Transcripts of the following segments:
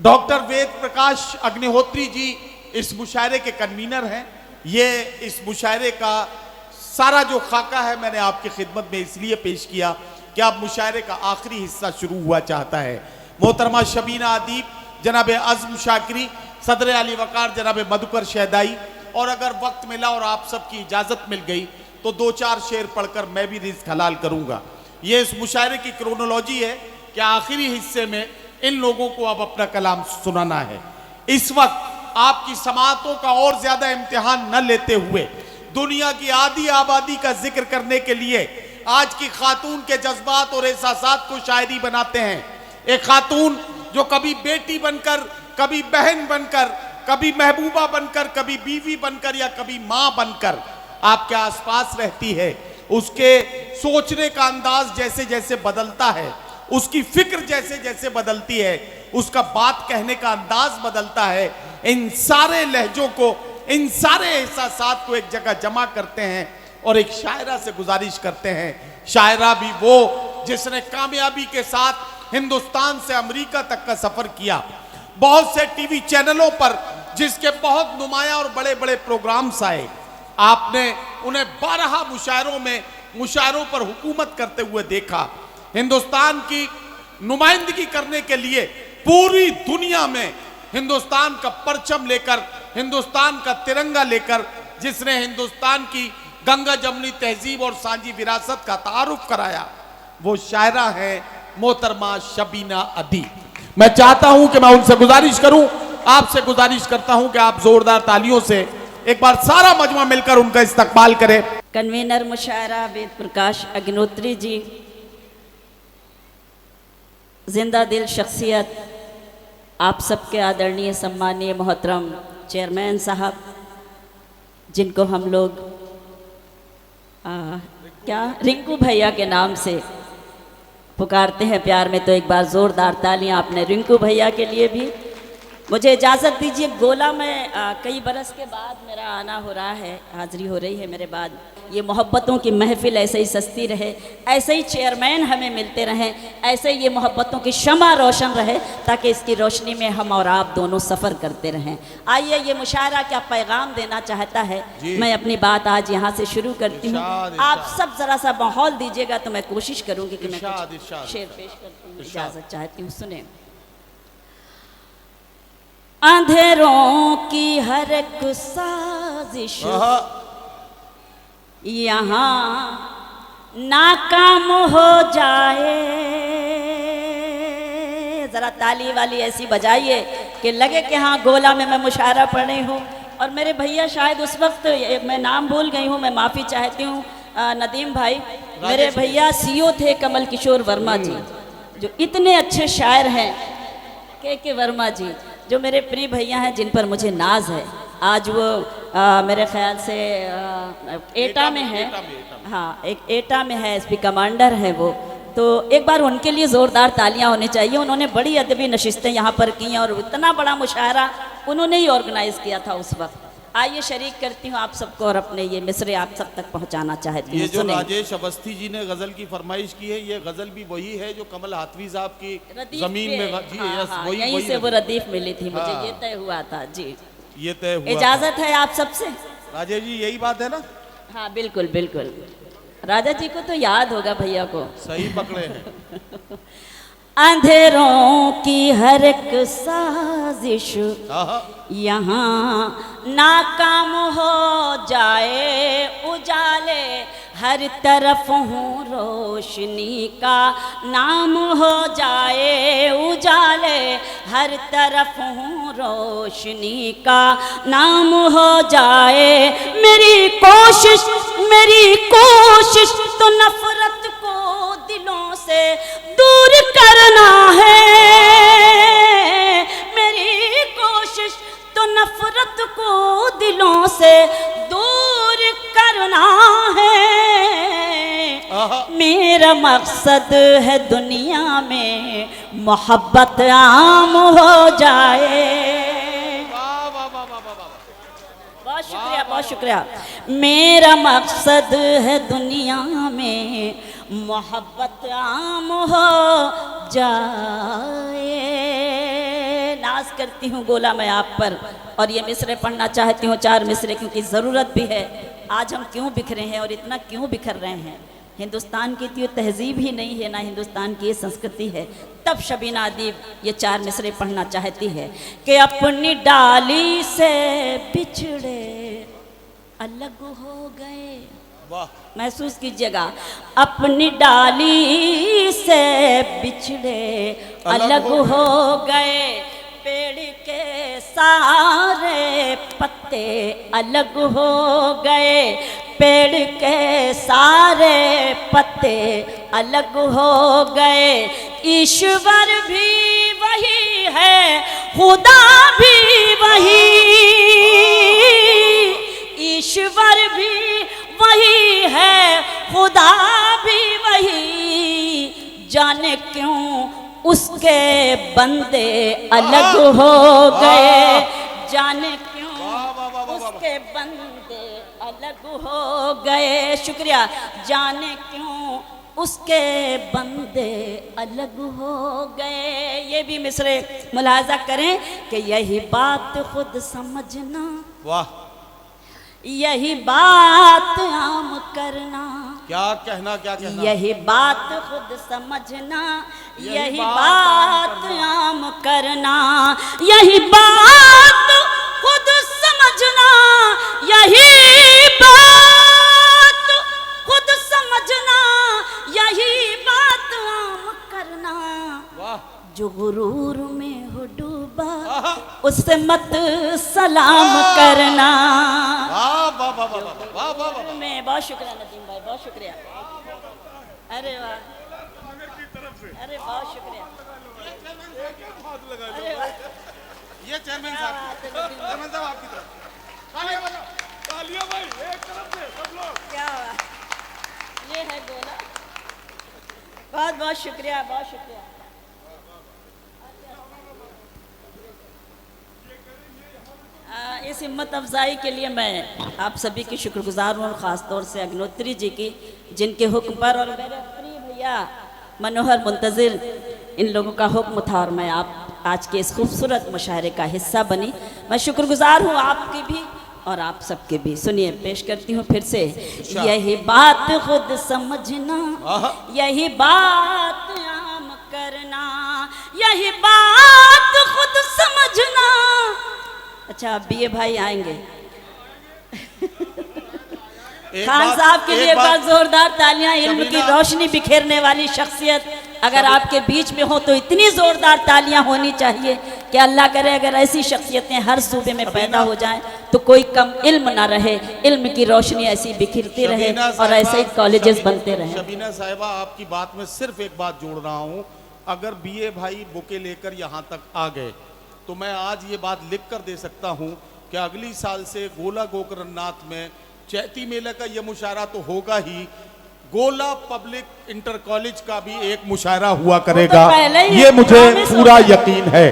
Doctor Ved Prakash Agnihotri ji इस मुशायरे के convener हैं। ये इस मुशायरे का सारा जो खाका है मैंने आपकी खिदमत में इसलिए पेश किया कि अब मुशायरे का आखिरी हिस्सा शुरू हुआ चाहता है। मोहतरमा शबीना अदीब, जनाब अज़्म शाकिरी, सदर अली वकार जनाब मधुकर शहदाई, और अगर वक्त मिला और आप सबकी इजाज़त मिल गई तो 2-4 शेर पढ़कर मैं भी रिज़्क़ हलाल करूँगा। ये इस मुशायरे की क्रोनोलॉजी है कि आखिरी हिस्से में इन लोगों को अब अपना कलाम सुनाना है। इस वक्त आपकी समातों का और ज़्यादा इम्तिहान न लेते हुए दुनिया की आधी आबादी का जिक्र करने के लिए आज की खातून के जज्बात और एहसासात को शायरी बनाते हैं। एक खातून जो कभी बेटी बनकर, कभी बहन बनकर, कभी महबूबा बनकर, कभी बीवी बनकर या कभी माँ बनकर आपके आसपास रहती है, उसके सोचने का अंदाज जैसे जैसे बदलता है, उसकी फिक्र जैसे जैसे बदलती है, उसका बात कहने का अंदाज बदलता है। इन सारे लहजों को, इन सारे एहसासात को एक जगह जमा करते हैं और एक शायरा से गुजारिश करते हैं। शायरा भी वो जिसने कामयाबी के साथ हिंदुस्तान से अमेरिका तक का सफर किया, बहुत से टीवी चैनलों पर जिसके बहुत नुमाया और बड़े बड़े प्रोग्राम्स आए, आपने उन्हें 12 मुशायरों पर हुकूमत करते हुए देखा। हिंदुस्तान की नुमाइंदगी करने के लिए पूरी दुनिया में हिंदुस्तान का परचम लेकर, हिंदुस्तान का तिरंगा लेकर, जिसने हिंदुस्तान की गंगा जमनी तहजीब और सांझी विरासत का तारुफ कराया, वो शायरा है मोहतरमा शबीना अदीब। मैं चाहता हूं कि मैं उनसे गुजारिश करूं, आपसे गुजारिश करता हूं कि आप जोरदार तालियों से एक बार सारा मजमा मिलकर उनका इस्तकबाल करें। कन्वीनर मुशायरा वेद प्रकाश अग्निहोत्री जी, जिंदा दिल शख्सियत, आप सबके आदरणीय सम्मानीय मोहतरम चेयरमैन साहब, जिनको हम लोग रिंकू भैया के नाम से पुकारते हैं प्यार में, तो एक बार ज़ोरदार तालियां अपने रिंकू भैया के लिए भी। मुझे इजाज़त दीजिए, गोला में कई बरस के बाद मेरा आना हो रहा है, हाज़िरी हो रही है मेरे बाद। ये मोहब्बतों की महफिल ऐसे ही सस्ती रहे, ऐसे ही चेयरमैन हमें मिलते रहें, ऐसे ही ये मोहब्बतों की शमा रोशन रहे, ताकि इसकी रोशनी में हम और आप दोनों सफ़र करते रहें। आइए, ये मुशायरा क्या पैगाम देना चाहता है, मैं अपनी बात आज यहाँ से शुरू करती हूँ। आप सब ज़रा सा माहौल दीजिएगा तो मैं कोशिश करूँगी कि मैं कुछ शेर पेश करती हूँ। इजाज़त चाहती हूँ, सुने। अंधेरों की हर एक साजिश यहाँ नाकाम हो जाए। ज़रा ताली वाली ऐसी बजाइए कि लगे कि हाँ गोला में मैं मुशायरा पढ़ रही हूँ। और मेरे भैया शायद उस वक्त, मैं नाम भूल गई हूँ, मैं माफ़ी चाहती हूँ, नदीम भाई, मेरे भैया सीओ थे कमल किशोर वर्मा जी, जो इतने अच्छे शायर हैं। के वर्मा जी जो मेरे प्रिय भैया हैं, जिन पर मुझे नाज है। आज वो मेरे ख्याल से एटा में है, हाँ एक एटा में है, एसपी कमांडर है वो। तो एक बार उनके लिए ज़ोरदार तालियां होनी चाहिए। उन्होंने बड़ी अदबी नशिस्तें यहाँ पर की और इतना बड़ा मुशायरा उन्होंने ही ऑर्गेनाइज़ किया था उस वक्त। आइए शरीक करती हूँ आप सबको और अपने ये मिसरे आप सब तक पहुँचाना चाहती हूँ। ये जो राजेश अवस्थी जी ने गज़ल की फरमाइश की है, ये गज़ल भी वही है जो कमल हाथवी साहब की ज़मीन में जी, वही यहीं से वो रदीफ मिली थी मुझे, ये तय हुआ था जी, ये तय हुआ। इजाज़त है आप सबसे राजेश जी, यही बात है ना? हाँ बिल्कुल बिल्कुल, राजा जी को तो याद होगा, भैया को सही पकड़े हैं। अंधेरों की हर एक साजिश यहाँ नाकाम हो जाए, उजाले हर तरफ हूँ रोशनी का नाम हो जाए, उजाले हर तरफ हूँ रोशनी का नाम हो जाए। मेरी कोशिश तो नफरत को दिलों से दूर करना है। मेरी कोशिश तो नफरत को दिलों से दूर करना है। मेरा मकसद है दुनिया में मोहब्बत आम हो जाए। बहुत शुक्रिया। मेरा मकसद है दुनिया में मोहब्बत आम हो जाए। नाज नाज करती हूँ गोला मैं आप पर, और ये मिसरे पढ़ना चाहती हूँ 4 मिसरे, क्योंकि ज़रूरत भी है। आज हम क्यों बिखरे हैं और इतना क्यों बिखर रहे हैं? हिंदुस्तान की तो ये तहजीब ही नहीं है, ना हिंदुस्तान की ये संस्कृति है। तब शबीना अदीब ये 4 मिसरे पढ़ना चाहती है कि अपनी डाली से बिछड़े अलग हो गए। वाह, महसूस कीजिएगा, अपनी डाली से बिछड़े अलग हो गए, पेड़ के सारे पत्ते अलग हो गए, पेड़ के सारे पत्ते अलग हो गए। ईश्वर भी वही है, खुदा भी वही, ईश्वर भी वही है, खुदा भी वही, जाने क्यों उसके बंदे अलग हो गए, जाने क्यों उसके बंदे अलग हो गए। शुक्रिया। जाने क्यों उसके बंदे अलग हो गए। ये भी मिसरे मुलाजा करें कि यही बात खुद समझना, वाह, यही बात आम करना, क्या कहना, क्या कहना, यही बात खुद समझना, यही बात आम करना, यही बात खुद समझना, यही बात खुद समझना, यही बात आम करना। वाह, जो गुरूर में हो डूबा उससे मत सलाम करना। वाह वाह वाह वाह वाह वाह वाह। मैं बहुत शुक्रिया नदीम भाई, बहुत शुक्रिया। अरे वाह, अरे बहुत शुक्रिया। अरे वाह, ये चेयरमैन साहब, चेयरमैन साहब आपकी तरफ तालियां बजाओ, तालियां भाई, एक तरफ से सब लोग। क्या हुआ? ये है गोला। बहुत बहुत शुक्रिया, बहुत शुक्रिया। इस हिम्मत अफजाई के लिए मैं आप सभी की शुक्रगुजार हूँ, और ख़ास तौर से अग्निहोत्री जी की, जिनके हुक्म पर और मेरे प्रिय भैया मनोहर मुंतज़िर, इन लोगों का हुक्म था और मैं आप आज के इस खूबसूरत मुशायरे का हिस्सा बनी। मैं शुक्रगुजार हूँ आपकी भी और आप सबके भी। सुनिए, पेश करती हूँ फिर से। यही बात खुद समझना, यही बात आम करना, यही बात खुद समझना। अच्छा, बीए भाई आएंगे। खान साहब के लिए एक बार जोरदार तालियां। इल्म की रोशनी बिखेरने वाली शख्सियत अगर आपके बीच में हो तो इतनी जोरदार तालियां होनी चाहिए कि अल्लाह करे अगर ऐसी शख्सियतें हर सूबे में पैदा हो जाएं तो कोई कम इल्म ना रहे, इल्म की रोशनी ऐसी बिखरती रहे और ऐसे ही कॉलेजेस बनते रहे। शबीना साहिबा, आपकी बात में सिर्फ एक बात जोड़ रहा हूँ, अगर बीए भाई बुके लेकर यहाँ तक आ गए तो मैं आज ये बात लिख कर दे सकता हूँ कि अगली साल से गोला गोकरनाथ में चैती मेले का ये मुशायरा तो होगा ही, गोला पब्लिक इंटर कॉलेज का भी एक मुशायरा हुआ करेगा, ये मुझे पूरा यकीन है।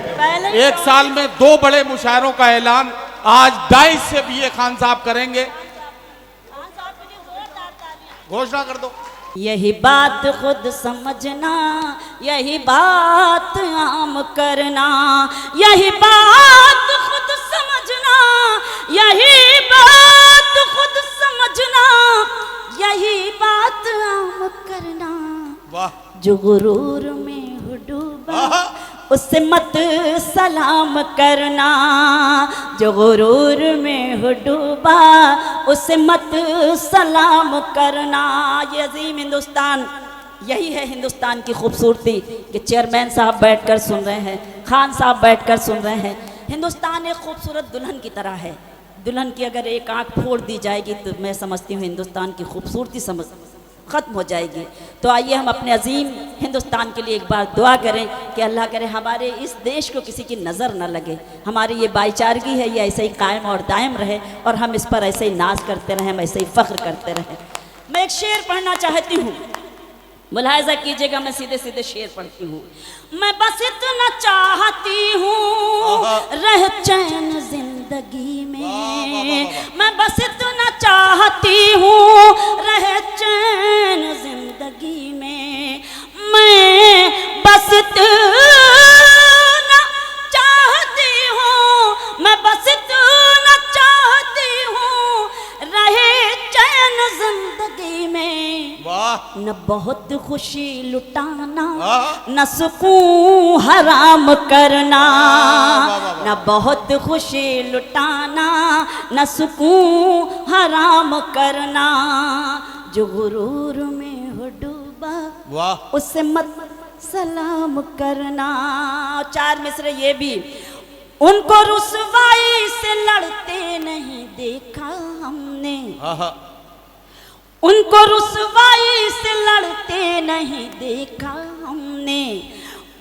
एक साल में 2 बड़े मुशायरों का ऐलान आज डाइस से बीए खान साहब करेंगे। घोषणा कर दो। यही बात खुद समझना, यही बात आम करना, यही बात खुद समझना, यही बात खुद समझना, यही बात आम करना। वाह, जो गुरूर में हो डूबा उससे मत सलाम करना, जो गुरूर में हो डूबा उससे मत सलाम करना। ये अजीम हिंदुस्तान, यही है हिंदुस्तान की खूबसूरती कि चेयरमैन साहब बैठकर सुन रहे हैं, खान साहब बैठकर सुन रहे हैं। हिंदुस्तान एक खूबसूरत दुल्हन की तरह है। दुल्हन की अगर एक आँख फोड़ दी जाएगी तो मैं समझती हूँ हिंदुस्तान की खूबसूरती समझ ख़त्म हो जाएगी। तो आइए हम अपने अजीम हिंदुस्तान के लिए एक बार दुआ करें कि अल्लाह करे हमारे इस देश को किसी की नज़र न लगे, हमारी ये भाईचारगी है ये ऐसे ही कायम और दायम रहे और हम इस पर ऐसे ही नाज करते रहें, हम ऐसे ही फ़ख्र करते रहें। मैं एक शेर पढ़ना चाहती हूँ, मुलाहिज़ा कीजिएगा, मैं सीधे सीधे शेर पढ़ती हूँ। मैं बस इतना चाहती हूँ रह चैन जिंदगी में, मैं बस इतना चाहती हूँ रह चैन जिंदगी में, मैं बस इतना चाहती न बहुत खुशी लुटाना, वाह। न सुकून हराम करना, वाह, वाह, वाह। न बहुत खुशी लुटाना, न सुकून हराम करना। जो गुरूर में हो डूबा वाह। उसे मत सलाम करना। 4 मिसरे ये भी, उनको रुसवाई से लड़ते नहीं देखा हमने, आहा। उनको रुसवाई से लड़ते नहीं देखा हमने,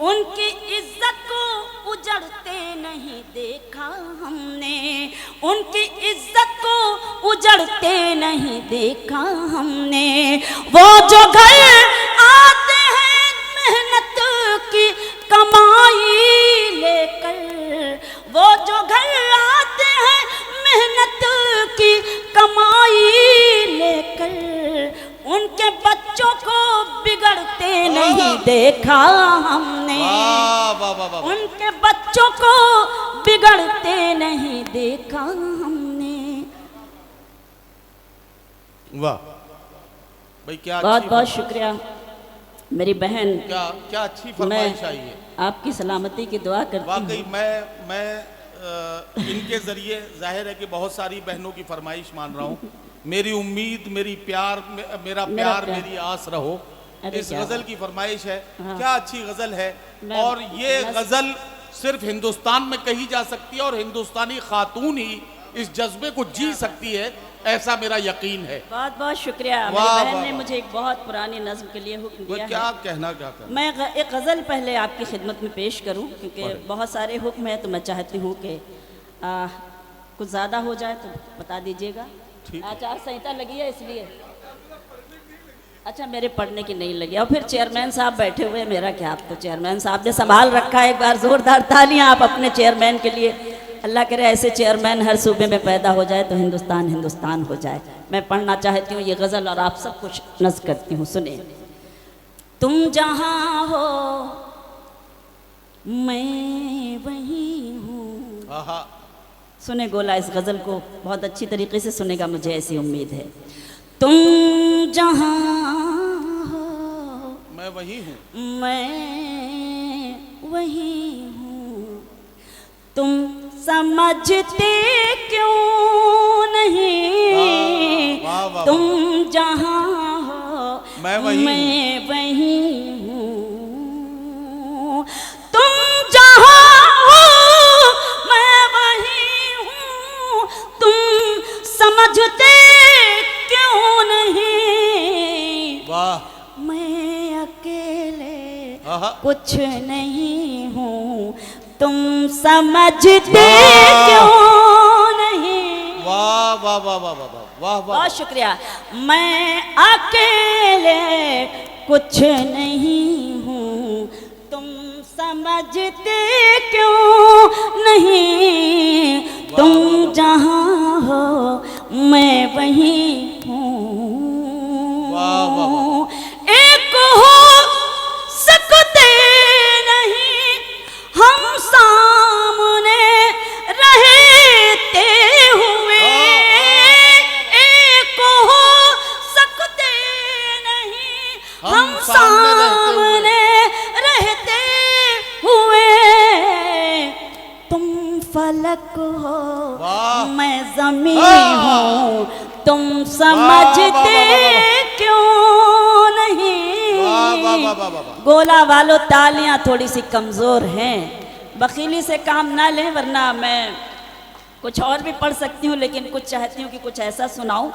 उनकी इज्जत को उजड़ते नहीं देखा हमने, उनकी इज्जत को उजड़ते नहीं देखा हमने। वो जो घर आते हैं मेहनत की कमाई लेकर, वो जो घर आते हैं मेहनत की कमाई लेकर, उनके बच्चों को बिगड़ते नहीं देखा हमने, वाह, वाह, वाह, वाह। उनके बच्चों को बिगड़ते नहीं देखा हमने। वाह भाई, क्या बहुत अच्छी- बहुत शुक्रिया मेरी बहन, क्या क्या अच्छी मैं फरमाइश आई है। आपकी सलामती की दुआ करती वाकई हूँ। मैं इनके जरिए जाहिर है कि बहुत सारी बहनों की फरमाइश मान रहा हूँ। मेरी उम्मीद, मेरा प्यार, मेरा प्यार। मेरी आस रहो। अरे इस क्या गजल की फरमाइश है। हाँ। क्या अच्छी गजल है। मैं- और ये मैं- गजल सिर्फ हिंदुस्तान में कही जा सकती है और हिंदुस्तानी खातून ही इस जज्बे को जी सकती है, ऐसा मेरा यकीन है। बहुत बहुत शुक्रिया। मेरी वाह, बहन वाह, ने वाह। मुझे एक बहुत पुरानी नज्म के लिए हुक्म वो दिया क्या है। कहना, क्या करना। मैं एक गज़ल पहले आपकी खिदमत में पेश करूं, क्योंकि अरे। बहुत सारे हुक्म हैं, तो मैं चाहती हूं कि कुछ ज़्यादा हो जाए तो बता दीजिएगा। ठीक है। आचार संहिता लगी है इसलिए। अच्छा, मेरे पढ़ने की नहीं लगी। और फिर चेयरमैन साहब बैठे हुए हैं, मेरा क्या। आप तो चेयरमैन साहब ने संभाल रखा है। एक बार ज़ोरदार तालियां आप अपने चेयरमैन के लिए। अल्लाह करे ऐसे चेयरमैन हर सूबे में पैदा हो जाए तो हिंदुस्तान हिंदुस्तान हो जाए। मैं पढ़ना चाहती हूँ ये गज़ल और आप सब कुछ नज़्म करती हूँ, सुने। तुम जहाँ हो मैं वहीं हूँ। आहा। सुने गोला, इस गज़ल को बहुत अच्छी तरीके से सुनेगा, मुझे ऐसी उम्मीद है। तुम जहाँ हो मैं वही हूँ, मैं वहीं हूँ, तुम समझते क्यों नहीं। वाह, वाह, वाह, तुम जहाँ हो मैं वहीं हूँ, तुम जहाँ हो मैं वहीं हूँ, तुम समझते क्यों नहीं। वाह। मैं अकेले आहा। कुछ नहीं हूँ, तुम समझते वाह। क्यों नहीं। वाह वाह वाह वाह वाह वाह वाह वाह। बहुत शुक्रिया। मैं अकेले कुछ नहीं हूँ, तुम समझते क्यों नहीं। तुम जहाँ हो मैं वहीं हूँ। वाह, वाह, वाह। एक हो सकते नहीं हम सामने रहते हुए, एक हो सकते नहीं हम सामने रहते हुए। तुम फलक हो वाह। मैं ज़मीं वाह। हूँ, तुम समझते वाह, वाह, वाह, वाह। क्यों नहीं। वाह, वाह, वाह, वाह, वाह, वाह। गोला वालों, तालियां थोड़ी सी कमज़ोर हैं, बखीली से काम ना लें, वरना मैं कुछ और भी पढ़ सकती हूँ, लेकिन कुछ चाहती हूँ कि कुछ ऐसा सुनाऊँ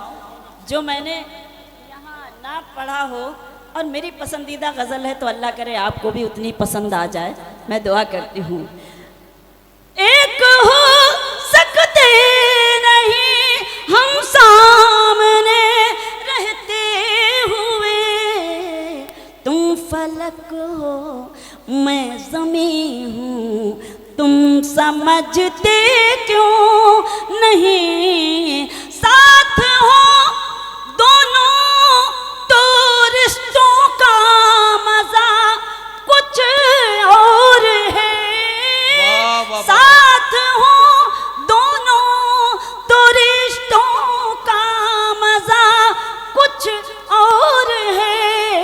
जो मैंने यहाँ ना पढ़ा हो। और मेरी पसंदीदा गज़ल है, तो अल्लाह करे आपको भी उतनी पसंद आ जाए, मैं दुआ करती हूँ। एक हो सकते नहीं हम सामने रहते हुए, तुम फलक हो मैं ज़मीं हूँ, तुम समझते क्यों नहीं। साथ हो दोनों तो रिश्तों का मज़ा कुछ और है। वाह, वाह, वाह। साथ हो दोनों तो रिश्तों का मज़ा कुछ और है।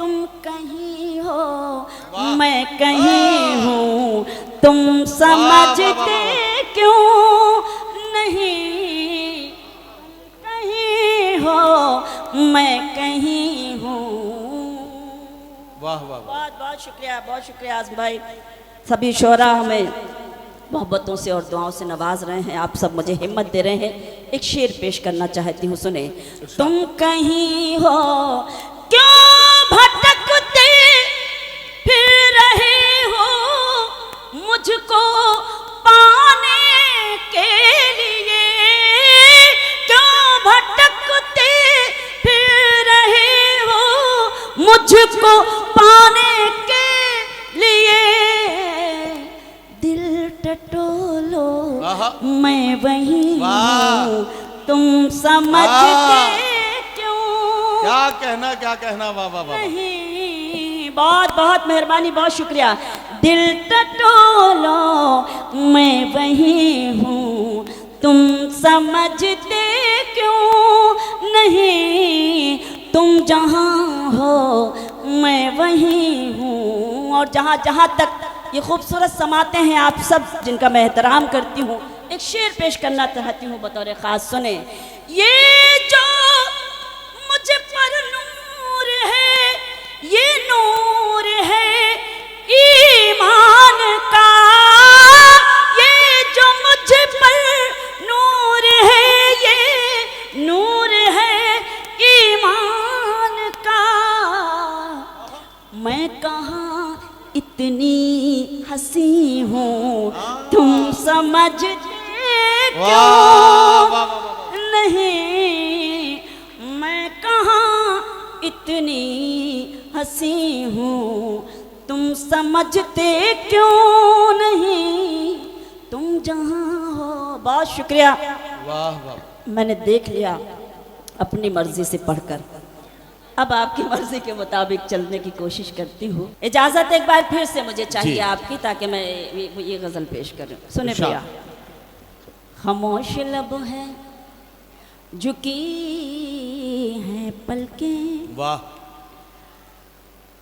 तुम कहीं हो मैं कहीं हूँ, तुम समझते क्यों नहीं, कहीं हो मैं कहीं हूँ। वाह वाह वाह, बहुत शुक्रिया आज़म भाई। सभी शोरा हमें मोहब्बतों से और दुआओं से नवाज रहे हैं, आप सब मुझे हिम्मत दे रहे हैं। एक शेर पेश करना चाहती हूँ, सुने। तुम कहीं हो क्यों भटकते फिर रहे हो, मुझको पाने के लिए, क्यों भटकते फिर रहे हो, मुझको पाने के लिए, दिल टटोलो मैं वही हूँ, तुम समझते क्यों क्या कहना, वाह वाह वाह, नहीं। बहुत बहुत मेहरबानी, बहुत शुक्रिया। दिल टटोलो मैं वही हूँ, तुम समझते क्यों नहीं, तुम जहाँ हो मैं वही हूँ। और जहाँ जहाँ तक ये खूबसूरत समाते हैं आप सब जिनका मैं एहतराम करती हूँ, एक शेर पेश करना चाहती हूँ बतौर ख़ास, सुने। ये जो मुझ पर नूर है, ये नूर है ईमान का, ये जो मुझ पर नूर है, ये नूर है ईमान का, मैं कहाँ इतनी हंसी हूँ, तुम समझते क्यों नहीं, मैं कहाँ इतनी हंसी हूँ, तुम समझते क्यों नहीं, तुम जहाँ हो। बहुत शुक्रिया। वाह वाह, मैंने देख लिया अपनी मर्जी से पढ़कर, अब आपकी मर्जी के मुताबिक चलने की कोशिश करती हूँ। इजाजत एक बार फिर से मुझे चाहिए आपकी, ताकि मैं ये गजल पेश करूँ। सुने भैया। खामोश लब है झुकी हैं पलकें, वाह,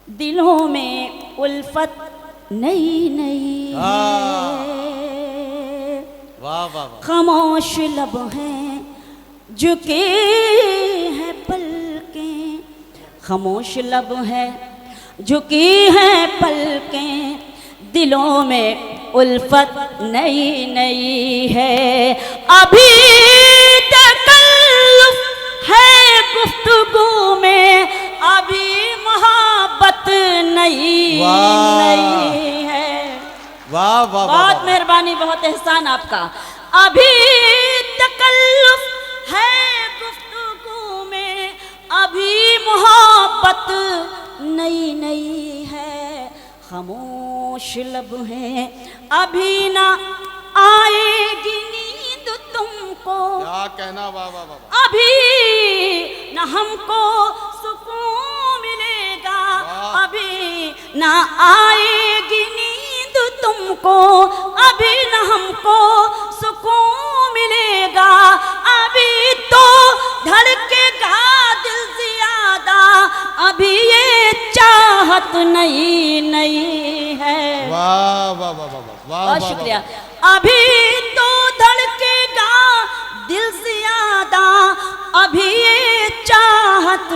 दिलों में उल्फत नई नई है, वाह वाह वाह, खामोश लब हैं झुके हैं पलकें, खामोश लब है झुकी हैं पलकें, दिलों में उल्फत नई नई है, अभी तकल्लुफ है गुफ्तगू में, अभी मोहब्बत नई नई है। वाह वाह, बहुत मेहरबानी, बहुत एहसान आपका। अभी तकल्लुफ है गुफ्तगू में, अभी मोहब्बत नई नई है, खामोश लब है अभी ना आएगी नींद तुमको, क्या कहना, वाह वाह वाह, अभी ना हमको सुकून मिलेगा, अभी ना आएगी नींद तुमको, अभी ना हमको सुकून मिलेगा, अभी तो धड़केगा दिल ज्यादा, अभी ये चाहत नई नई है। वाह वाह वाह वाह वाह, बहुत शुक्रिया। अभी तो धड़केगा दिल ज्यादा, अभी ये चाहत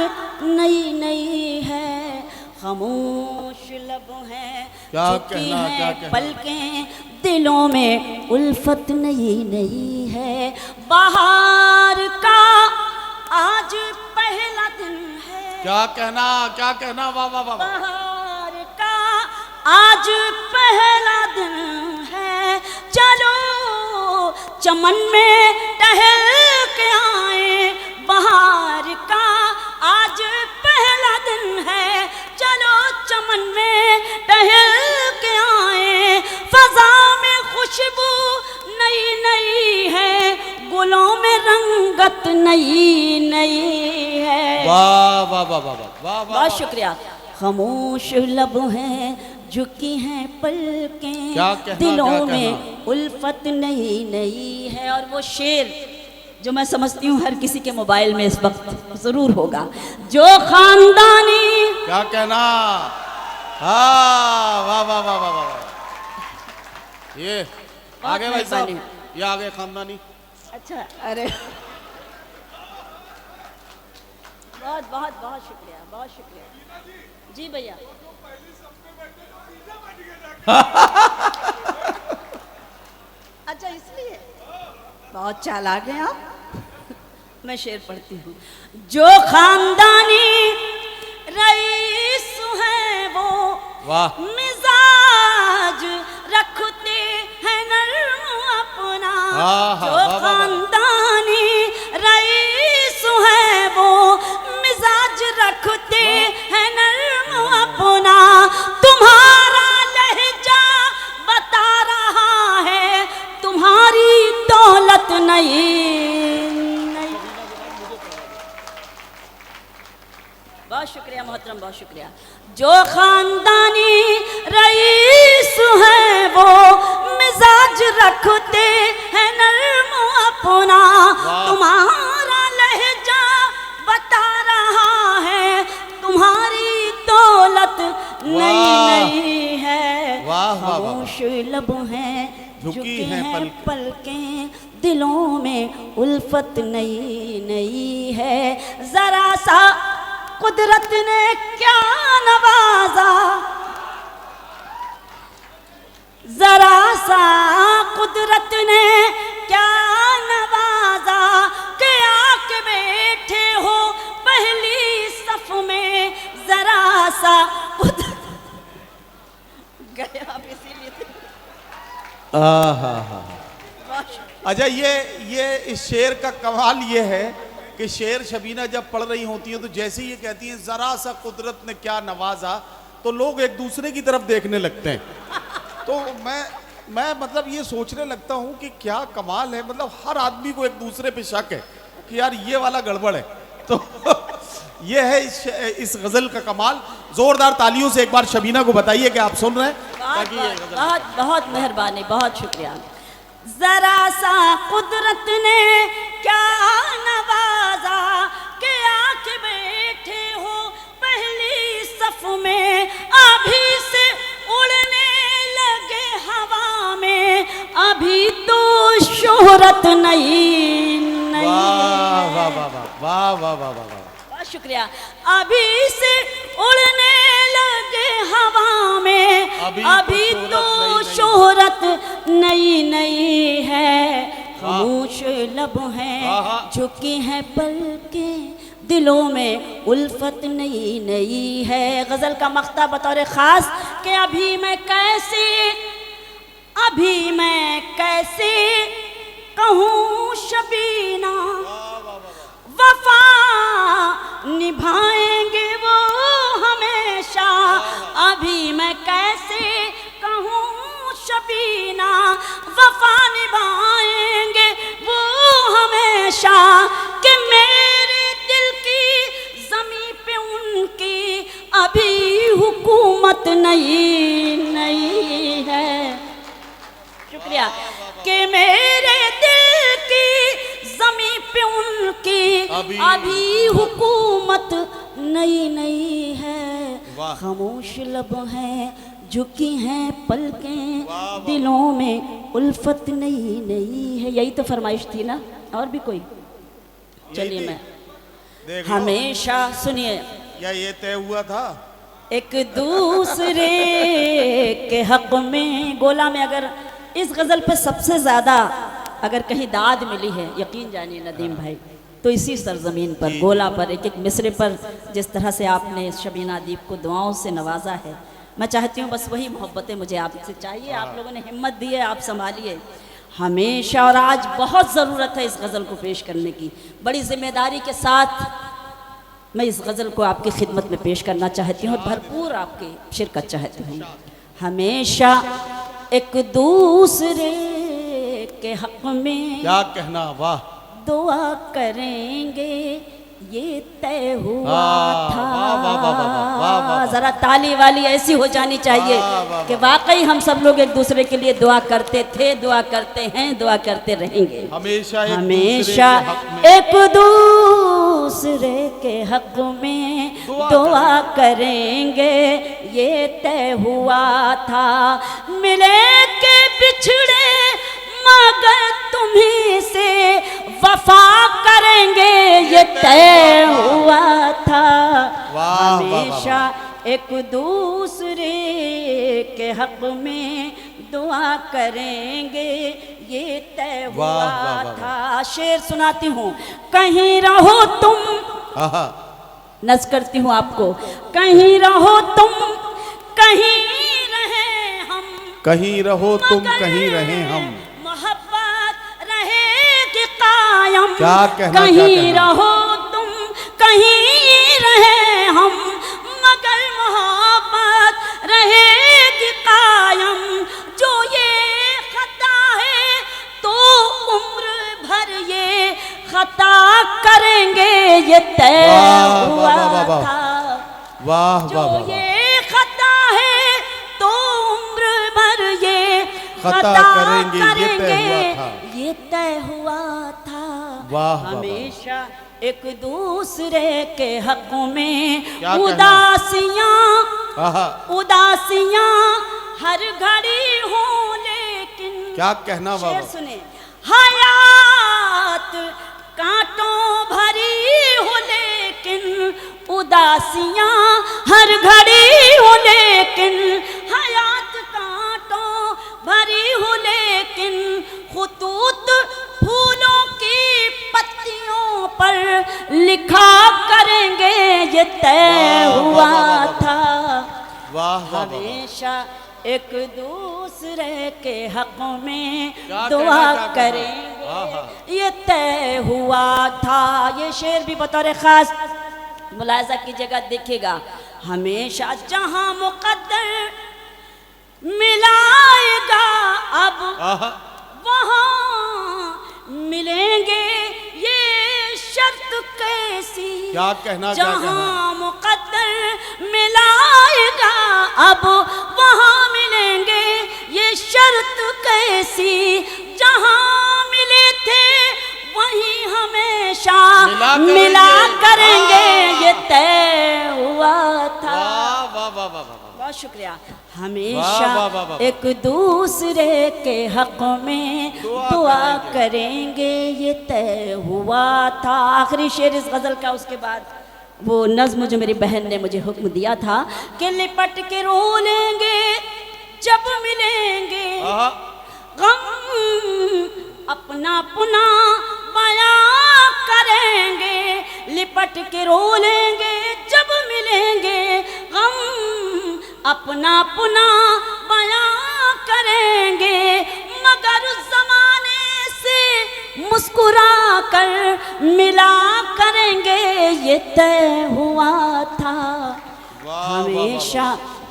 नई नई है, खामोश लब है झुकी हैं पलकें, दिलों में उल्फत नई नई है, बाहर का आज पहला दिन है, क्या कहना, वाह वाह वाह, बाहर का आज पहला दिन है, चलो चमन में टहल के आए, बाहर का आज पहला दिन है, चलो चमन में टहल के आए, फजा में खुशबू नई नई है, गुलों में रंगत नई नई है। वाह वाह वाह वाह वाह, बहुत शुक्रिया। खामोश लब हैं झुकी हैं पलकें, दिलों में उल्फत नई नई है। और वो शेर जो मैं समझती हूँ हर किसी के मोबाइल में इस वक्त जरूर होगा। जो खानदानी, क्या कहना, हाँ वाह वाह वाह वाह वाह, ये आगे भाई साहब, ये आगे खानदानी। अच्छा, अरे बहुत बहुत बहुत शुक्रिया, बहुत शुक्रिया जी भैया। अच्छा, इसलिए बहुत चालाक हैं आप। मैं शेर पढ़ती हूँ। जो खानदानी रईस है वो वाह, मिजाज रखते हैं नर्म अपना। जो खानदानी रईस है वो मिजाज रखते हैं नर्म अपना। तुम्हारा लहजा बता रहा है तुम्हारी दौलत नहीं। बहुत शुक्रिया मोहतरम, बहुत शुक्रिया। जो खानदानी रईस है वो मिजाज रखते हैं नर्म अपना। तुम्हारा लहजा बता रहा है तुम्हारी दौलत नई नई है। खामोश लब हैं झुकी हैं पलकें, दिलों में उल्फत नई नई है। जरा सा कुदरत ने क्या नवाजा, जरा सा कुदरत ने क्या नवाजा कि आके बैठे हो पहली सफ में। जरा सा गए आप इसीलिए। अच्छा, ये इस शेर का कमाल ये है कि शेर शबीना जब पढ़ रही होती हैं तो जैसे ही ये कहती हैं जरा सा कुदरत ने क्या नवाजा, तो लोग एक दूसरे की तरफ देखने लगते हैं। तो मैं मतलब ये सोचने लगता हूँ कि क्या कमाल है, मतलब हर आदमी को एक दूसरे पे शक है कि यार ये वाला गड़बड़ है। तो ये है इस गजल का कमाल। जोरदार तालियों से एक बार शबीना को बताइए कि आप सुन रहे हैं। बहुत बहुत मेहरबानी, बहुत शुक्रिया। जरा सा कुदरत ने क्या नवाजा कि आके बैठे हो पहली सफ में। अभी से उड़ने लगे हवा में, अभी तो शोहरत नहीं नहीं। वाह वाह वाह वाह वाह वाह वाह, बहुत शुक्रिया। अभी से उड़ने लगे हवा में, अभी तो शोहरत नई नई है। खामोश लब हैं झुकी हैं पलकें, दिलों में उल्फत नई नई है। गजल का मक्ता बतौर खास कि अभी मैं कैसे कहूँ शबीना, वफा निभाएंगे वो हमेशा। अभी मैं कैसे कहूँ शबीना, वफा निभाएंगे वो हमेशा। कि मेरे दिल की ज़मीं पे उनकी अभी हुकूमत नहीं नहीं है। शुक्रिया। कि मेरे दिल की ज़मीं पे उनकी अभी हुकूमत नई नई है। खामोश लब हैं झुकी हैं पलकें, दिलों में उल्फत नई नई है। यही तो फरमाइश थी ना, और भी कोई? चलिए मैं हमेशा, सुनिए, या ये तय हुआ था एक दूसरे के हक में। गोला में अगर इस गज़ल पे सबसे ज़्यादा अगर कहीं दाद मिली है, यकीन जानिए नदीम भाई, तो इसी सरजमीन पर, गोला पर, एक एक मिसरे पर जिस तरह से आपने शबीना अदीब को दुआओं से नवाजा है। मैं चाहती हूँ बस वही मोहब्बतें मुझे आपसे चाहिए। आप लोगों ने हिम्मत दी है, आप संभालिए हमेशा। और आज बहुत ज़रूरत है इस गज़ल को पेश करने की। बड़ी जिम्मेदारी के साथ मैं इस गज़ल को आपकी खिदमत में पेश करना चाहती हूँ, भरपूर आपकी शिरकत चाहती हूँ। हमेशा एक दूसरे के हक में, क्या कहना, वाह, दुआ करेंगे ये तय हुआ वाह, था। वाह, वाह, वाह, वाह, वाह, वाह, वाह। जरा ताली वाली ऐसी हो जानी चाहिए वाह, वाह, कि वाकई हम सब लोग एक दूसरे के लिए दुआ करते थे, दुआ करते हैं, दुआ करते रहेंगे हमेशा हमेशा एक दूसरे के हक में दुआ करेंगे, ये तय हुआ था। मिले के बिछड़े मगर तुम्ही से वफा करेंगे, ये तय हुआ था। हमेशा एक दूसरे के हक में दुआ करेंगे, ये तय हुआ था। शेर सुनाती हूँ, कहीं रहो तुम, नज करती हूँ आपको, कहीं रहो तुम कहीं रहे हम, कहीं रहो तुम कहीं रहे हम, मोहब्बत रहेगी कायम। क्या कहना, कहीं रहो तुम कहीं रहे हम, मगर मोहब्बत रहेगी कायम। जो ये खता है तो उम्र भर ये खता करेंगे, ये तय हुआ था। वाह जो ये खता है तो उम्र भर ये खता करेंगे, ये तय हुआ था। वाह, हमेशा एक दूसरे के हक में उदासियां हर घड़ी हो, लेकिन क्या कहना शेर सुने, हयात कांटों भरी हो लेकिन उदासियां हर घड़ी हो, लेकिन हयात कांटों भरी हो, लेकिन खुतूत फूलों की पत्तियों पर लिखा करेंगे, ये तय हुआ था। हमेशा एक दूसरे के हक में दुआ करेंगे, ये तय हुआ था। ये शेर भी बतौर खास मुलाजा कीजिएगा, देखिएगा। हमेशा जहां मुकद्दर मिलाएगा अब वहां मिलेंगे, ये शर्त कैसी, क्या कहना, जहां मुकद्दर मिलाएगा अब वहां मिलेंगे, ये शर्त कैसी। जहां मिले थे वहीं हमेशा मिला करेंगे, ये तय हुआ था। बहुत शुक्रिया। हमेशा एक दूसरे के हक में दुआ करेंगे, ये तय हुआ था। आखिरी शेर इस गजल का, उसके बाद वो नज्म जो मेरी बहन ने मुझे हुक्म दिया था कि लिपट के रो लेंगे जब मिलेंगे, गम अपना पुना बयां करेंगे। लिपट के रो लेंगे जब मिलेंगे, गम अपना पुना बयां करेंगे, मगर जमाने से मुस्कुरा कर मिला करेंगे, ये तय हुआ था। हमेशा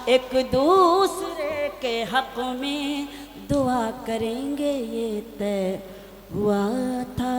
एक दूसरे के हक में दुआ करेंगे, ये तय हुआ था।